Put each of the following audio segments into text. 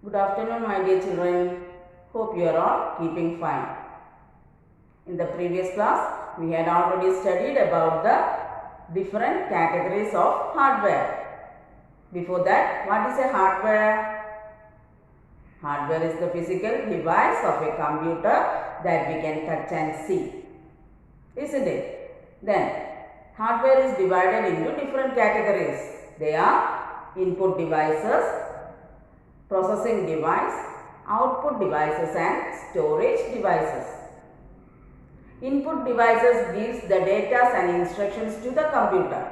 Good afternoon, my dear children. Hope you are all keeping fine. In the previous class, we had already studied about the different categories of hardware. Before that, what is a hardware? Hardware is the physical device of a computer that we can touch and see. Isn't it? Then, hardware is divided into different categories. They are input devices, processing device, output devices and storage devices. Input devices gives the data and instructions to the computer.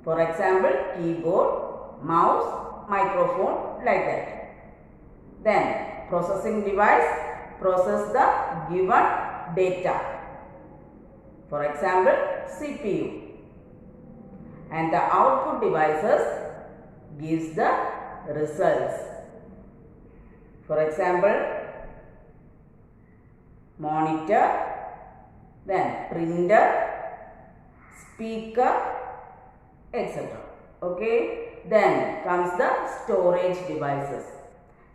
For example, keyboard, mouse, microphone, like that. Then processing device process the given data. For example, CPU. And the output devices gives the results. For example, monitor, then printer, speaker, etc. Okay. Then comes the storage devices.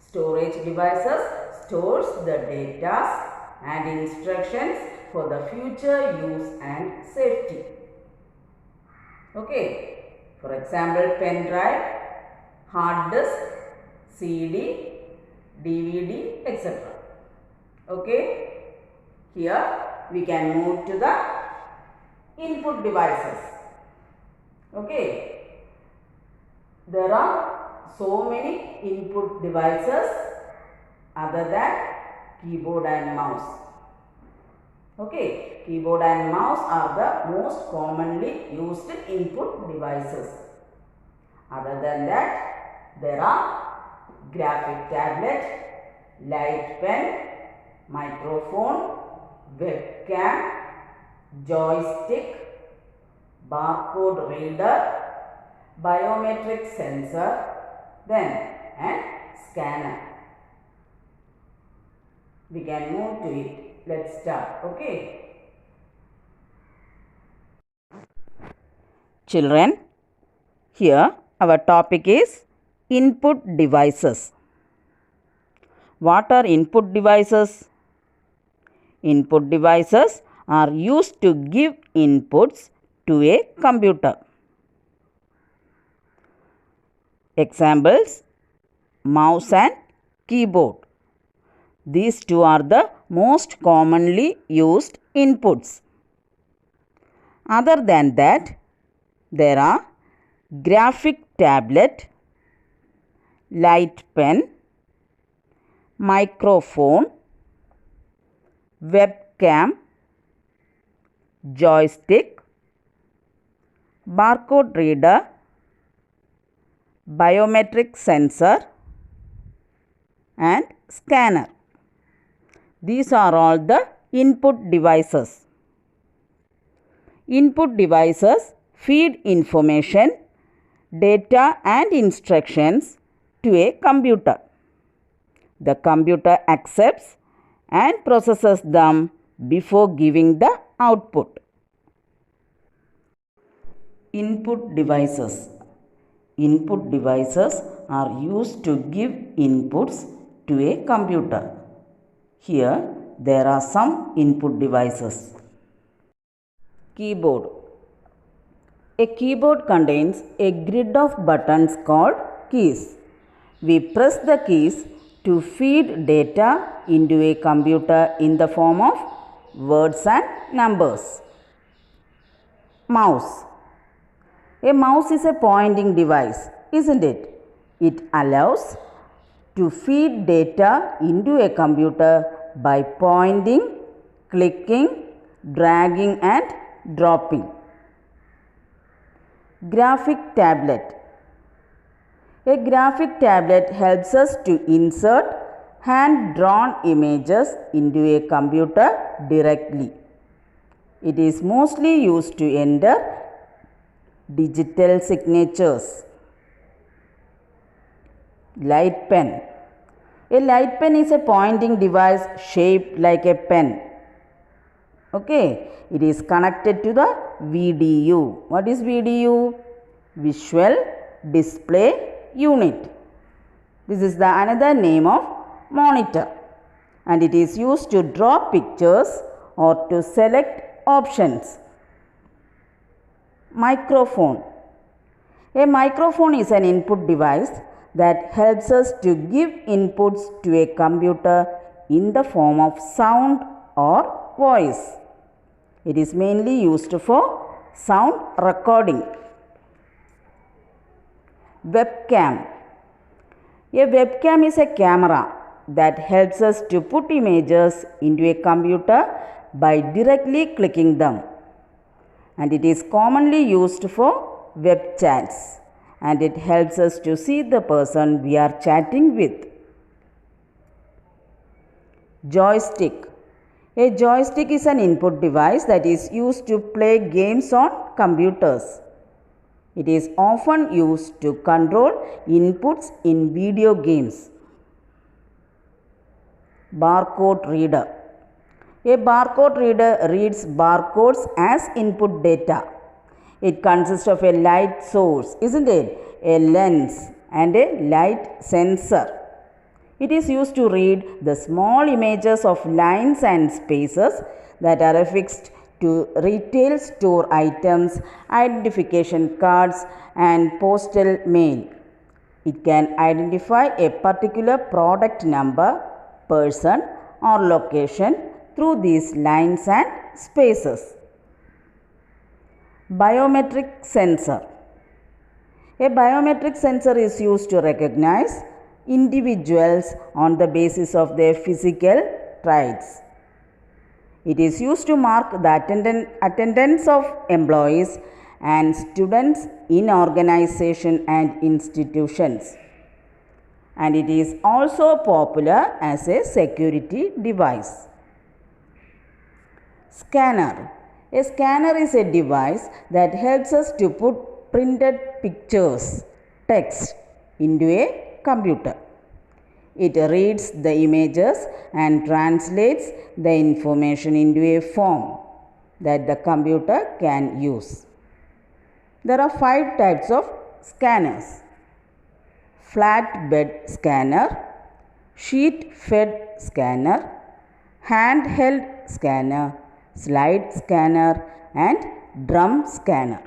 Storage devices stores the data and instructions for the future use and safety. Okay. For example, pen drive, hard disk, CD, DVD, etc. Okay. Here we can move to the input devices. Okay. There are so many input devices other than keyboard and mouse. Okay. Keyboard and mouse are the most commonly used input devices. Other than that, there are graphic tablet, light pen, microphone, webcam, joystick, barcode reader, biometric sensor, then and scanner. We can move to it. Let's start. Okay. Children, here our topic is input devices. What are input devices? Input devices are used to give inputs to a computer. Examples: mouse and keyboard. These two are the most commonly used inputs. Other than that, there are graphic tablet, light pen, microphone, webcam, joystick, barcode reader, biometric sensor and scanner. These are all the input devices. Input devices feed information, data and instructions to a computer. The computer accepts and processes them before giving the output. Input devices. Input devices are used to give inputs to a computer. Here there are some input devices. Keyboard. A keyboard contains a grid of buttons called keys. We press the keys to feed data into a computer in the form of words and numbers. Mouse. A mouse is a pointing device, isn't it? It allows to feed data into a computer by pointing, clicking, dragging and dropping. Graphic tablet. A graphic tablet helps us to insert hand-drawn images into a computer directly. It is mostly used to enter digital signatures. Light pen. A light pen is a pointing device shaped like a pen. Okay, it is connected to the VDU. What is VDU? Visual Display Unit. This is the another name of monitor, and it is used to draw pictures or to select options. Microphone. A microphone is an input device that helps us to give inputs to a computer in the form of sound or voice. It is mainly used for sound recording. Webcam. A webcam is a camera that helps us to put images into a computer by directly clicking them, and it is commonly used for web chats, and it helps us to see the person we are chatting with. Joystick. A joystick is an input device that is used to play games on computers. It is often used to control inputs in video games. Barcode reader. A barcode reader reads barcodes as input data. It consists of a light source, isn't it? A lens and a light sensor. It is used to read the small images of lines and spaces that are affixed to retail store items, identification cards, and postal mail. It can identify a particular product number, person, or location through these lines and spaces. Biometric sensor. A biometric sensor is used to recognize individuals on the basis of their physical traits. It is used to mark the attendance of employees and students in organizations and institutions, and it is also popular as a security device. Scanner. A scanner is a device that helps us to put printed pictures, text into a computer. It reads the images and translates the information into a form that the computer can use. There are 5 types of scanners: flatbed scanner, sheet-fed scanner, handheld scanner, slide scanner, and drum scanner.